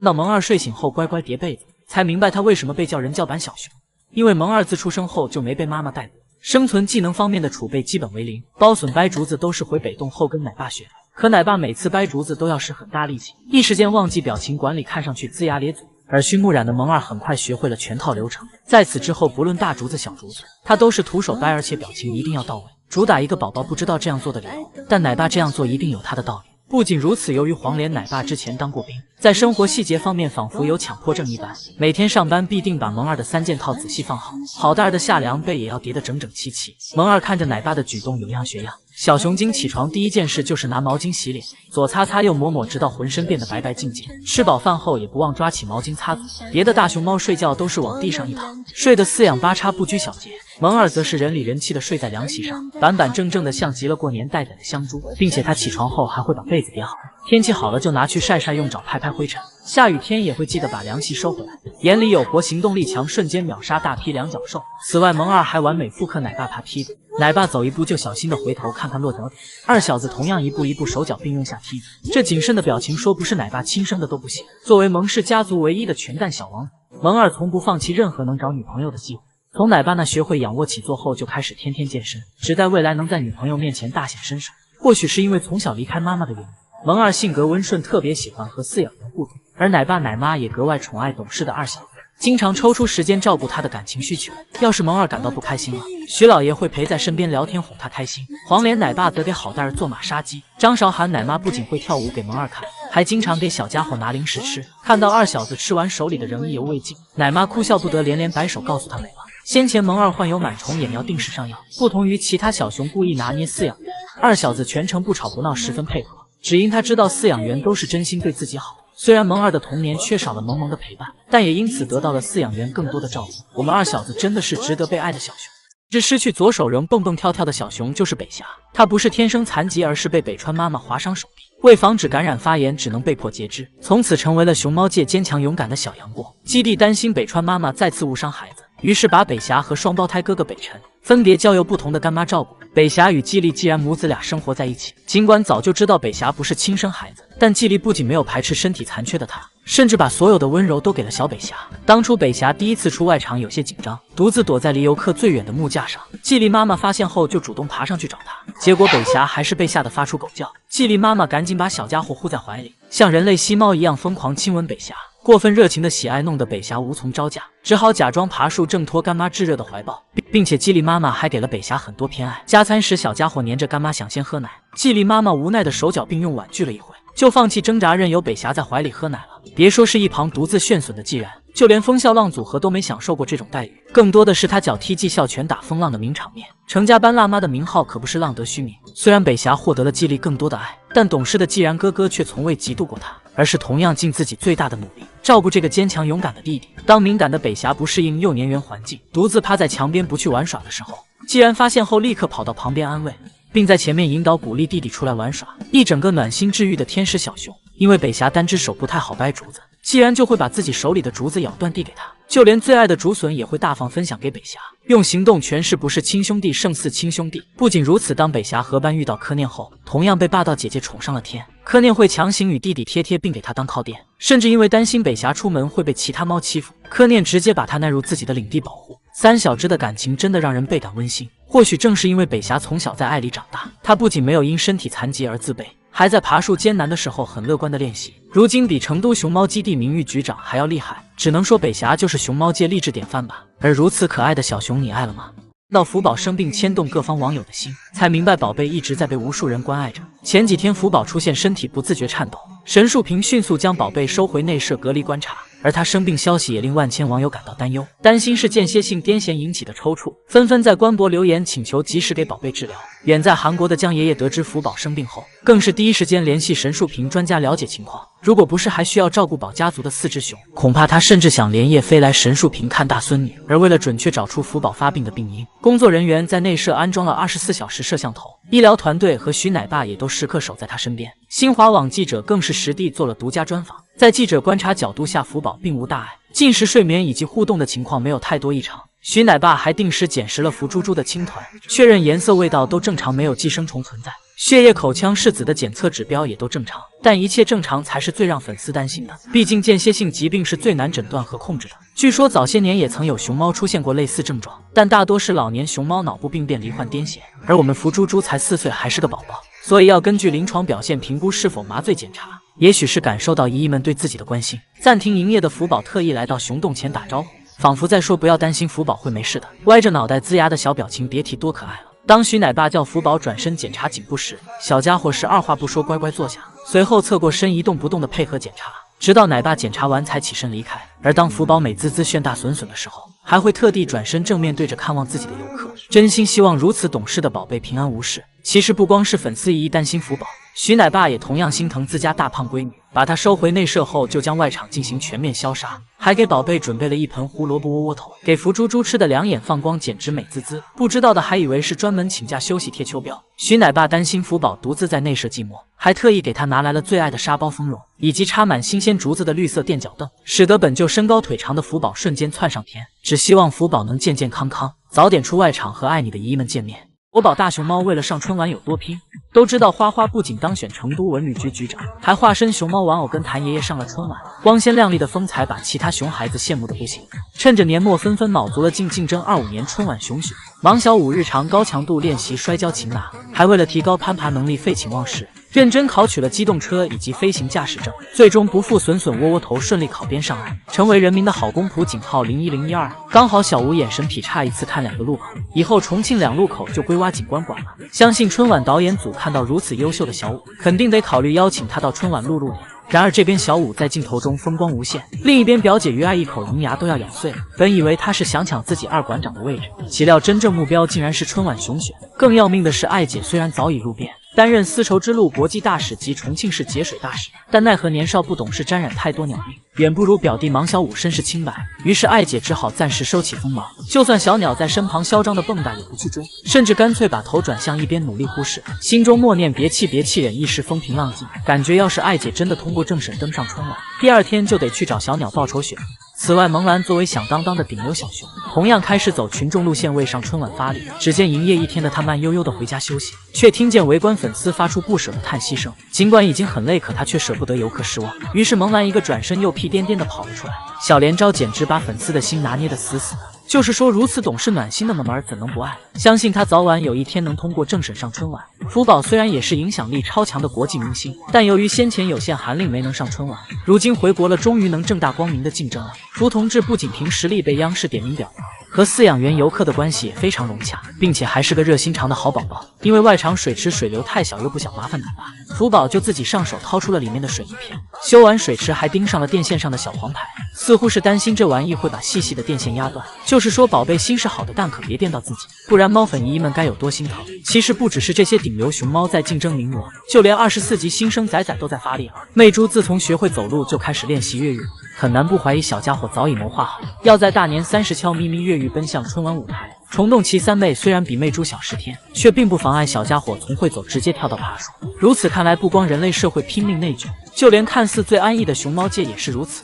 到萌二睡醒后乖乖叠被子，才明白他为什么被叫人教版小熊。因为萌二自出生后就没被妈妈带过，生存技能方面的储备基本为零，包笋掰竹子都是回北洞后跟奶爸学的。可奶爸每次掰竹子都要使很大力气，一时间忘记表情管理，看上去龇牙咧嘴。耳熏目染的萌二很快学会了全套流程，在此之后不论大竹子小竹子，他都是徒手掰，而且表情一定要到位，主打一个宝宝不知道这样做的理由，但奶爸这样做一定有他的道理。不仅如此，由于黄连奶爸之前当过兵，在生活细节方面仿佛有强迫症一般，每天上班必定把萌二的3件套仔细放好，好大的夏凉被也要叠得整整齐齐。萌二看着奶爸的举动有样学样，小熊精起床第一件事就是拿毛巾洗脸，左擦擦右抹抹，直到浑身变得白白净净。吃饱饭后也不忘抓起毛巾擦嘴。别的大熊猫睡觉都是往地上一躺，睡得四仰八叉不拘小节，萌二则是人里人气的睡在凉席上，板板正正的像极了过年待宰的香猪，并且他起床后还会把被子叠好，天气好了就拿去晒晒，用爪拍拍灰尘，下雨天也会记得把凉席收回来。眼里有活，行动力强，瞬间秒杀大批两脚兽。此外，萌二还完美复刻奶爸爬梯子，奶爸走一步就小心的回头看看落脚点，二小子同样一步一步手脚并用下梯子，这谨慎的表情说不是奶爸亲生的都不行。作为萌氏家族唯一的全蛋小王子，萌二从不放弃任何能找女朋友的机会。从奶爸那学会仰卧起坐后，就开始天天健身，只待未来能在女朋友面前大显身手。或许是因为从小离开妈妈的原因，萌二性格温顺，特别喜欢和饲养员互动，而奶爸奶妈也格外宠爱懂事的二小子，经常抽出时间照顾他的感情需求。要是萌二感到不开心了，徐老爷会陪在身边聊天哄他开心，黄连奶爸则给好蛋儿做马杀鸡。张韶涵奶妈不仅会跳舞给萌二看，还经常给小家伙拿零食吃。看到二小子吃完手里的仍意犹未尽，奶妈哭笑不得，连连摆手告诉他没了。先前萌二患有螨虫眼，要定时上药，不同于其他小熊故意拿捏饲养员，二小子全程不吵不闹，十分配合，只因他知道饲养员都是真心对自己好。虽然萌二的童年缺少了萌萌的陪伴，但也因此得到了饲养员更多的照顾。我们二小子真的是值得被爱的小熊。这失去左手仍蹦蹦跳跳的小熊就是北霞，他不是天生残疾，而是被北川妈妈划伤手臂，为防止感染发炎，只能被迫截肢，从此成为了熊猫界坚强勇敢的小杨过。基地担心北川妈妈再次误伤孩子，于是把北霞和双胞胎哥哥北辰分别交由不同的干妈照顾。北霞与季丽既然母子俩生活在一起，尽管早就知道北霞不是亲生孩子，但季丽不仅没有排斥身体残缺的她，甚至把所有的温柔都给了小北霞。当初北霞第一次出外场有些紧张，独自躲在离游客最远的木架上，季丽妈妈发现后就主动爬上去找她，结果北霞还是被吓得发出狗叫。季丽妈妈赶紧把小家伙护在怀里，像人类吸猫一样疯狂亲吻北霞。过分热情的喜爱弄得北霞无从招架，只好假装爬树挣脱干妈炙热的怀抱，并且季丽妈妈还给了北霞很多偏爱。加餐时，小家伙黏着干妈想先喝奶，季丽妈妈无奈的手脚并用婉拒了一回，就放弃挣扎，任由北霞在怀里喝奶了。别说是一旁独自炫损的季然，就连风笑浪组合都没享受过这种待遇，更多的是他脚踢技校拳打风浪的名场面。程家班辣妈的名号可不是浪得虚名，虽然北霞获得了季丽更多的爱，但懂事的季然哥哥却从未嫉妒过他，而是同样尽自己最大的努力照顾这个坚强勇敢的弟弟。当敏感的北霞不适应幼年园环境，独自趴在墙边不去玩耍的时候，季然发现后立刻跑到旁边安慰，并在前面引导鼓励弟弟出来玩耍，一整个暖心治愈的天使小熊。因为北霞单只手不太好掰竹子，季然就会把自己手里的竹子咬断递给他，就连最爱的竹笋也会大方分享给北霞，用行动诠释不是亲兄弟胜似亲兄弟。不仅如此，当北霞合班遇到柯念后，同样被霸道姐姐宠上了天，柯念会强行与弟弟贴贴，并给他当靠垫，甚至因为担心北霞出门会被其他猫欺负，柯念直接把他纳入自己的领地保护。三小只的感情真的让人倍感温馨。或许正是因为北霞从小在爱里长大，她不仅没有因身体残疾而自卑，还在爬树艰难的时候很乐观的练习，如今比成都熊猫基地名誉局长还要厉害。只能说北霞就是熊猫界励志典范吧。而如此可爱的小熊，你爱了吗？到福宝生病牵动各方网友的心，才明白宝贝一直在被无数人关爱着。前几天福宝出现身体不自觉颤抖，神树平迅速将宝贝收回内舍隔离观察，而他生病消息也令万千网友感到担忧，担心是间歇性癫痫引起的抽搐，纷纷在官博留言请求及时给宝贝治疗。远在韩国的江爷爷得知福宝生病后，更是第一时间联系神树平专家了解情况。如果不是还需要照顾宝家族的4只熊，恐怕他甚至想连夜飞来神树平看大孙女。而为了准确找出福宝发病的病因，工作人员在内舍安装了24小时摄像头，医疗团队和徐奶爸也都时刻守在他身边。新华网记者更是实地做了独家专访，在记者观察角度下，福宝并无大碍，进食、睡眠以及互动的情况没有太多异常。徐奶爸还定时捡拾了福猪猪的青团，确认颜色、味道都正常，没有寄生虫存在。血液、口腔、拭子的检测指标也都正常，但一切正常才是最让粉丝担心的。毕竟间歇性疾病是最难诊断和控制的。据说早些年也曾有熊猫出现过类似症状，但大多是老年熊猫脑部病变、罹患癫痫，而我们福猪猪才4岁，还是个宝宝，所以要根据临床表现评估是否麻醉检查。也许是感受到姨姨们对自己的关心，暂停营业的福宝特意来到熊洞前打招呼，仿佛在说不要担心，福宝会没事的。歪着脑袋龇牙的小表情别提多可爱了。当徐奶爸叫福宝转身检查颈部时，小家伙是二话不说乖乖坐下，随后侧过身一动不动的配合检查，直到奶爸检查完才起身离开。而当福宝美滋滋炫大损损的时候，还会特地转身正面对着看望自己的游客，真心希望如此懂事的宝贝平安无事。其实不光是粉丝姨姨担心福宝，徐奶爸也同样心疼自家大胖闺女。把她收回内舍后，就将外场进行全面消杀，还给宝贝准备了一盆胡萝卜窝窝头，给福猪猪吃的两眼放光，简直美滋滋。不知道的还以为是专门请假休息贴秋膘。徐奶爸担心福宝独自在内舍寂寞，还特意给他拿来了最爱的沙包蜂蛹，以及插满新鲜竹子的绿色垫脚凳，使得本就身高腿长的福宝瞬间窜上天。只希望福宝能健健康康，早点出外场和爱你的姨姨们见面。国宝大熊猫为了上春晚有多拼，都知道花花不仅当选成都文旅局局长，还化身熊猫玩偶跟谭爷爷上了春晚，光鲜亮丽的风采把其他熊孩子羡慕的不行。趁着年末纷纷卯足了劲竞争25年春晚熊选，王小五日常高强度练习摔跤擒拿，还为了提高攀爬能力废寝忘食，认真考取了机动车以及飞行驾驶证，最终不负损损窝窝头，顺利考编上岸，成为人民的好公仆，警号01012。刚好小吴眼神劈叉，一次看2个路口，以后重庆2路口就归挖警官管了。相信春晚导演组看到如此优秀的小五，肯定得考虑邀请他到春晚露脸。然而这边小五在镜头中风光无限，另一边表姐于爱一口银牙都要咬碎了。本以为他是想抢自己二馆长的位置，岂料真正目标竟然是春晚熊选。更要命的是，爱姐虽然早已入编，担任丝绸之路国际大使及重庆市节水大使，但奈何年少不懂事，沾染太多鸟命，远不如表弟芒小五身世清白。于是爱姐只好暂时收起锋芒，就算小鸟在身旁嚣张的蹦跶也不去追，甚至干脆把头转向一边，努力忽视，心中默念别气别气，忍一时风平浪静。感觉要是爱姐真的通过政审登上春晚，第2天就得去找小鸟报仇雪。此外，萌兰作为响当当的顶流小熊，同样开始走群众路线，为上春晚发力。只见营业1天的他慢悠悠的回家休息，却听见围观粉丝发出不舍的叹息声。尽管已经很累，可他却舍不得游客失望。于是萌兰一个转身，又屁颠颠的跑了出来。小连招简直把粉丝的心拿捏得死死的。就是说，如此懂事暖心的萌儿怎能不爱？相信他早晚有一天能通过政审上春晚。福宝虽然也是影响力超强的国际明星，但由于先前有限韩令没能上春晚，如今回国了，终于能正大光明的竞争了。福同志不仅凭实力被央视点名表扬，和饲养员游客的关系也非常融洽，并且还是个热心肠的好宝宝。因为外场水池水流太小，又不想麻烦奶爸，福宝就自己上手掏出了里面的水泥片，修完水池还钉上了电线上的小黄牌，似乎是担心这玩意会把细细的电线压断。就是说，宝贝心是好的，但可别电到自己，不然猫粉姨姨们该有多心疼。其实不只是这些顶流熊猫在竞争名额，就连24级新生仔仔都在发力了。媚珠自从学会走路就开始练习越狱，很难不怀疑小家伙早已谋划好，要在大年30悄咪咪越狱奔向春晚舞台。虫洞奇3妹虽然比媚珠小10天，却并不妨碍小家伙从会走直接跳到爬树。如此看来，不光人类社会拼命内卷，就连看似最安逸的熊猫界也是如此。